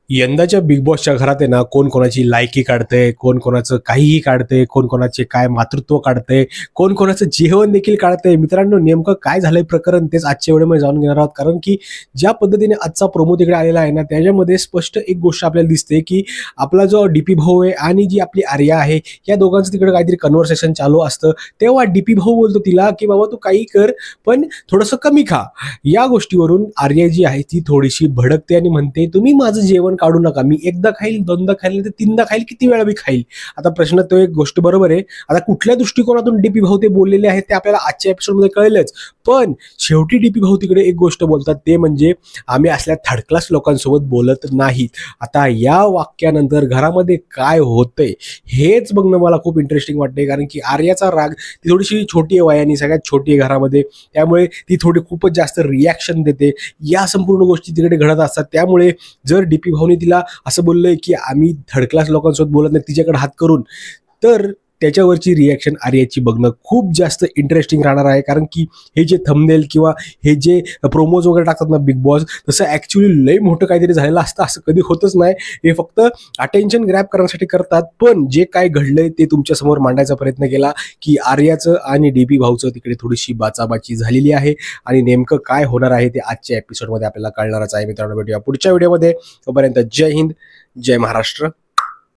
यंदाच्या बिग बॉसच्या घरात आहे ना, कोण कोणाची लायकी काढतंय, कोण कोणाचं काहीही काढतंय, कोण कोणाचे काय मातृत्व काढतंय, कोण कोणाचं जेवण देखील काढतंय. मित्रांनो, नेमकं काय झालंय प्रकरण तेच आजच्या व्हिडिओमध्ये जाणून घेणार आहोत. कारण की ज्या पद्धतीने आजचा प्रोमो तिकडे आलेला आहे ना, त्याच्यामध्ये स्पष्ट एक गोष्ट आपल्याला दिसते की आपला जो डीपी भाऊ आहे आणि जी आपली आर्या आहे, या दोघांचं तिकडे काहीतरी कन्व्हर्सेशन चालू असतं. तेव्हा डीपी भाऊ बोलतो तिला की बाबा तू काही कर, पण थोडंसं कमी खा. या गोष्टीवरून आर्या जी आहे ती थोडीशी भडकते आणि म्हणते, तुम्ही माझं जेवण काढू नका, मी एकदा खाईल, दोनदा खाईल, तर तीनदा खाईल, किती वेळा मी खाईल. आता प्रश्न तो एक गोष्ट बरोबर आहे. आता कुठल्या दृष्टिकोनातून डीपी भाऊ ते बोललेले आहेत ते आपल्याला आजच्या एपिसोडमध्ये कळलंच. पण शेवटी डीपी भाऊ तिकडे एक गोष्ट बोलतात, ते म्हणजे आम्ही असल्या थर्ड क्लास लोकांसोबत बोलत नाहीत. आता या वाक्यानंतर घरामध्ये काय होतंय हेच बघणं मला खूप इंटरेस्टिंग वाटते. कारण की आर्याचा राग, ती थोडीशी छोटी आहे वयाने, सगळ्यात छोटी आहे घरामध्ये, त्यामुळे ती थोडी खूपच जास्त रिॲक्शन देते. या संपूर्ण गोष्टी तिकडे घडत असतात. त्यामुळे जर डीपी भाऊने तिला असं बोललंय की आम्ही थर्ड क्लास लोकांसोबत बोलत नाही तिच्याकडे हात करून, तर त्याच्यावरची रिॲक्शन आर्याची बघणं खूप जास्त इंटरेस्टिंग राहणार आहे. कारण की हे जे थंबनेल किंवा हे जे प्रोमोज वगैरे टाकतात ना बिग बॉस, तसं ॲक्च्युली लय मोठं काहीतरी झालेलं असतं, असं कधी होतच नाही. हे फक्त अटेन्शन ग्रॅब करण्यासाठी करतात. पण जे काय घडलंय ते तुमच्यासमोर मांडायचा प्रयत्न केला की आर्याचं आणि डीपी भाऊचं तिकडे थोडीशी बाचाबाची झालेली आहे आणि नेमकं काय होणार आहे ते आजच्या एपिसोडमध्ये आपल्याला कळणारच आहे. मित्रांनो, भेटूया पुढच्या व्हिडिओमध्ये. तोपर्यंत जय हिंद, जय महाराष्ट्र.